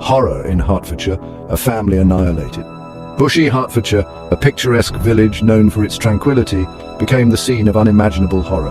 Horror in Hertfordshire, a family annihilated. Bushey, Hertfordshire, a picturesque village known for its tranquility, became the scene of unimaginable horror.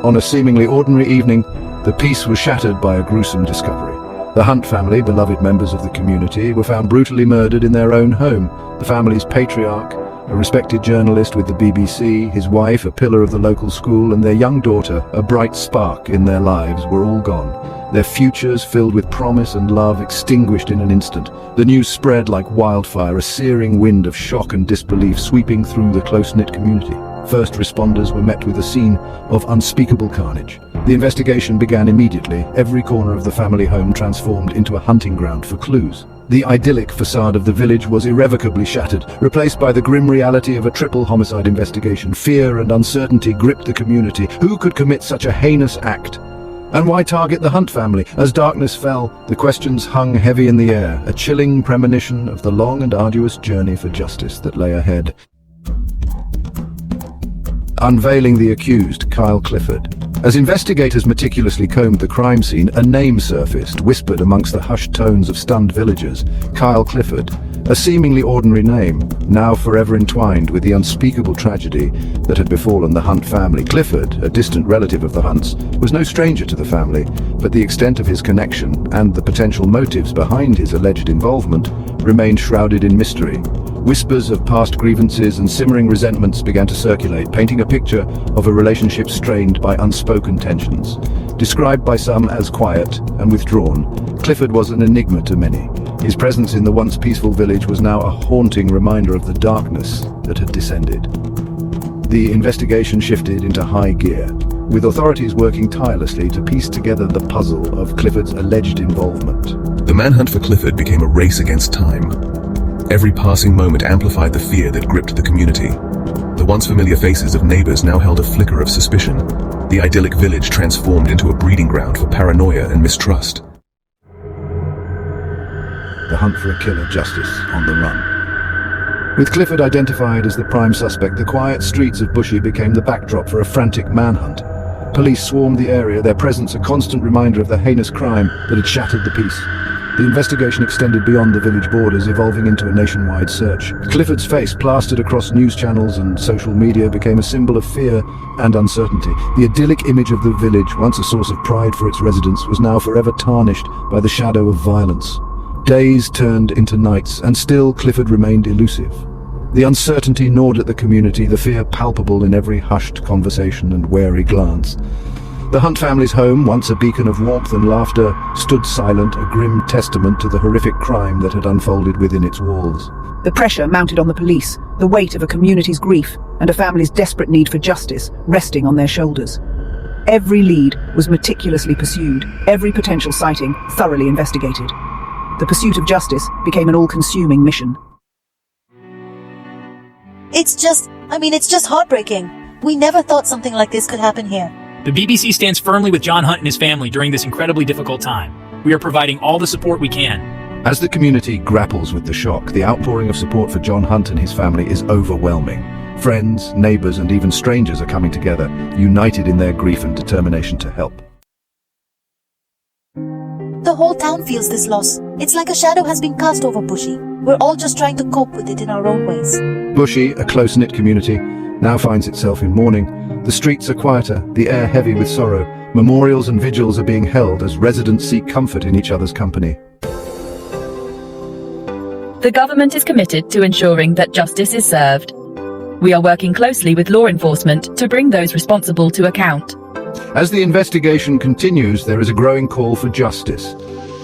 On a seemingly ordinary evening, the peace was shattered by a gruesome discovery. The Hunt family, beloved members of the community, were found brutally murdered in their own home. The family's patriarch, a respected journalist with the BBC, his wife, a pillar of the local school, and their young daughter, a bright spark in their lives, were all gone. Their futures, filled with promise and love, extinguished in an instant. The news spread like wildfire, a searing wind of shock and disbelief sweeping through the close-knit community. First responders were met with a scene of unspeakable carnage. The investigation began immediately, every corner of the family home transformed into a hunting ground for clues. The idyllic facade of the village was irrevocably shattered, replaced by the grim reality of a triple homicide investigation. Fear and uncertainty gripped the community. Who could commit such a heinous act? And why target the Hunt family? As darkness fell, the questions hung heavy in the air, a chilling premonition of the long and arduous journey for justice that lay ahead. Unveiling the accused, Kyle Clifford. As investigators meticulously combed the crime scene, a name surfaced, whispered amongst the hushed tones of stunned villagers. Kyle Clifford, a seemingly ordinary name, now forever entwined with the unspeakable tragedy that had befallen the Hunt family. Clifford, a distant relative of the Hunts, was no stranger to the family, but the extent of his connection and the potential motives behind his alleged involvement remained shrouded in mystery. Whispers of past grievances and simmering resentments began to circulate, painting a picture of a relationship strained by unspoken tensions. Described by some as quiet and withdrawn, Clifford was an enigma to many. His presence in the once peaceful village was now a haunting reminder of the darkness that had descended. The investigation shifted into high gear, with authorities working tirelessly to piece together the puzzle of Clifford's alleged involvement. The manhunt for Clifford became a race against time. Every passing moment amplified the fear that gripped the community. The once familiar faces of neighbors now held a flicker of suspicion. The idyllic village transformed into a breeding ground for paranoia and mistrust. The hunt for a killer, justice on the run. With Clifford identified as the prime suspect, the quiet streets of Bushey became the backdrop for a frantic manhunt. Police swarmed the area, their presence a constant reminder of the heinous crime that had shattered the peace. The investigation extended beyond the village borders, evolving into a nationwide search. Clifford's face, plastered across news channels and social media, became a symbol of fear and uncertainty. The idyllic image of the village, once a source of pride for its residents, was now forever tarnished by the shadow of violence. Days turned into nights, and still Clifford remained elusive. The uncertainty gnawed at the community, the fear palpable in every hushed conversation and wary glance. The Hunt family's home, once a beacon of warmth and laughter, stood silent, a grim testament to the horrific crime that had unfolded within its walls. The pressure mounted on the police, the weight of a community's grief and a family's desperate need for justice resting on their shoulders. Every lead was meticulously pursued, every potential sighting thoroughly investigated. The pursuit of justice became an all-consuming mission. It's just heartbreaking. We never thought something like this could happen here. The BBC stands firmly with John Hunt and his family during this incredibly difficult time. We are providing all the support we can. As the community grapples with the shock, the outpouring of support for John Hunt and his family is overwhelming. Friends, neighbors, and even strangers are coming together, united in their grief and determination to help. The whole town feels this loss. It's like a shadow has been cast over Bushey. We're all just trying to cope with it in our own ways. Bushey, a close-knit community, now finds itself in mourning. The streets are quieter, the air heavy with sorrow. Memorials and vigils are being held as residents seek comfort in each other's company. The government is committed to ensuring that justice is served. We are working closely with law enforcement to bring those responsible to account. As the investigation continues, there is a growing call for justice.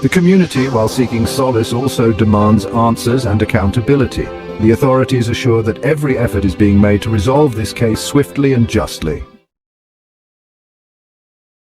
The community, while seeking solace, also demands answers and accountability. The authorities assure that every effort is being made to resolve this case swiftly and justly.